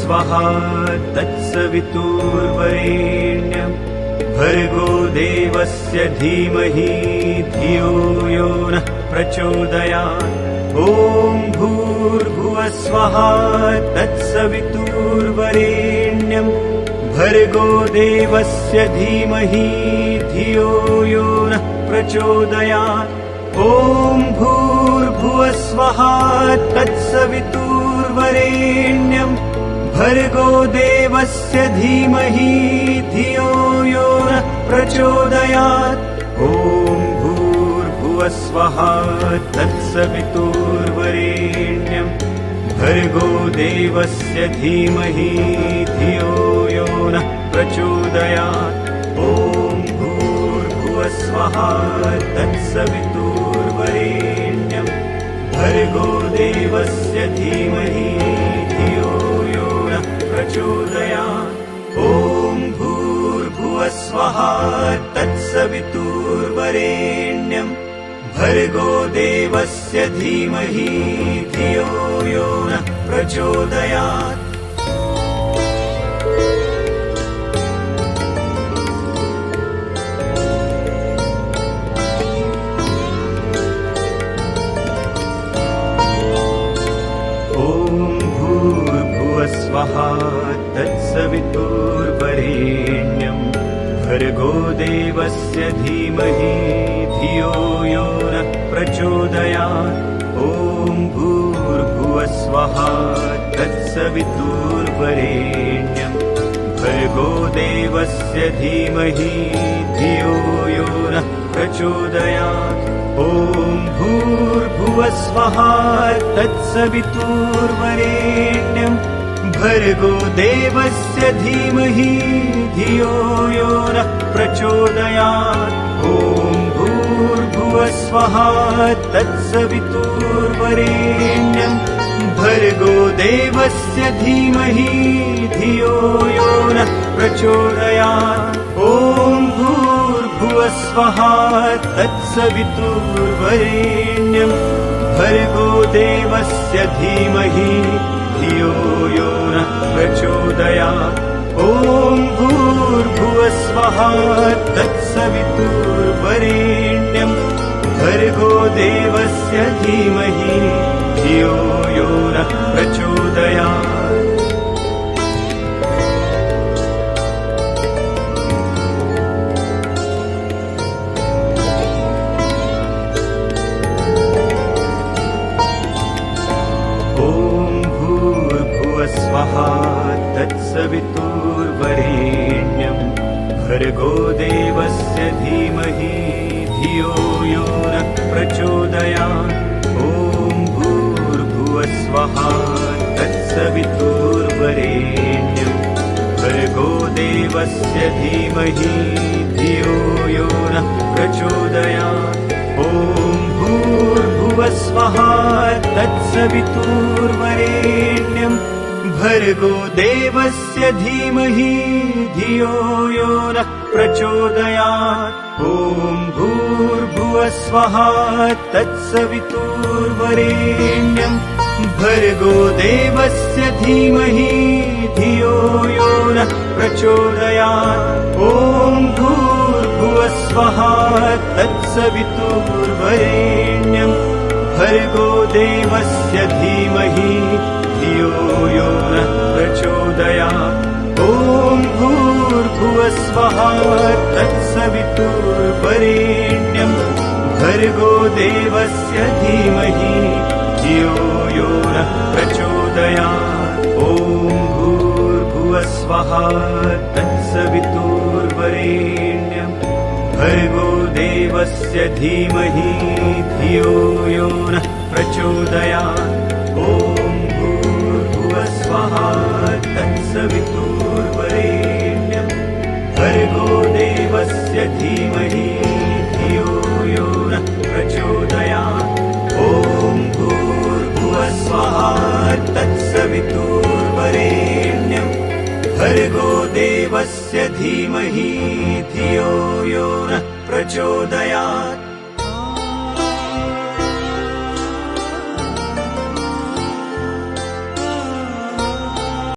स्वाहा तत्सवितुर्वरेण्यं भर्गो देवस्य धीमहि धियो यो नः प्रचोदयात्। ॐ भूर्भुवः स्वाहा तत्सवितुर्वरेण्यं भर्गो देवस्य धीमहि धियो यो नः प्रचोदयात्। ॐ भूर्भुवः स्वाहा तत्सवितुर्वरेण्यं भर्गो देवस्य धीमहि धियो यो नः प्रचोदयात्। ॐ भूर्भुवः स्वाहा तत्सवितुर्वरेण्यं भर्गो देवस्य धीमहि धियो यो नः प्रचोदयात्। ॐ भूर्भुवः स्वाहा तत्सवितुर्वरेण्यं भर्गो देवस्य धीमहि धियो यो नः प्रचोदयात्। ॐ भूर्भुवः स्वाहा तत्सवितुर्वरेण्यं भर्गो देवस्य धीमहि धियो यो नः प्रचोदयात्। स्वाहा तत्सवितुर्वरेण्यं भर्गो देवस्य धीमहि धियो यो नः प्रचोदयात्। ॐ भूर्भुवः स्वाहा तत्सवितुर्वरेण्यं भर्गो देवस्य धीमहि धियो यो नः प्रचोदयात्। ॐ भूर्भुवः स्वाहा तत्सवितुर्वरेण्यं भर्गो देवस्य धीमहि धियो यो नः प्रचोदयात्। ॐ भूर्भुवः स्वाहा तत्सवितुर्वरेण्यं भर्गो देवस्य धीमहि धियो यो नः प्रचोदयात्। ॐ भूर्भुवः स्वाहा तत्सवितुर्वरेण्यं भर्गो देवस्य धीमहि धियो यो नः प्रचोदयात्। ॐ भूर्भुवः स्वाहा तत्सवितुर्वरेण्यं भर्गो देवस्य धीमहि धियो यो नः प्रचोदयात्। स्वाहा तत्सवितुर्वरेण्यं भर्गो देवस्य धीमहि धियो यो नः प्रचोदयात्। ॐ भूर्भुवः स्वाहा तत्सवितुर्वरेण्यं भर्गो देवस्य धीमहि धियो यो नः प्रचोदयात्। ॐ भूर्भुवः स्वाहा तत्सवितुर्वरेण्यं भर्गो देवस्य धीमहि धियो यो नः प्रचोदयात्। ॐ भूर्भुवः स्वाहा तत्सवितुर्वरेण्यं भर्गो देवस्य धीमहि धियो यो नः प्रचोदयात्। ॐ भूर्भुवः स्वाहा तत्सवितुर्वरेण्यं भर्गो देवस्य धीमहि धियो यो नः प्रचोदयात्। ॐ भूर्भुवः स्वाहा तत्सवितुर्वरेण्यं भर्गो देवस्य धीमहि धियो यो नः प्रचोदयात्। ॐ भूर्भुवः स्वाहा तत्सवितुर्वरेण्यं भर्गो देवस्य धीमहि धियो यो नः प्रचोदयात्। ॐ स्वाहा तत्सवितुर्वरेण्यं भर्गो देवस्य धीमहि धियो यो नः प्रचोदयात्। ॐ भूर्भुवः स्वाहा तत्सवितुर्वरेण्यं भर्गो देवस्य धीमहि धियो यो नः प्रचोदयात्।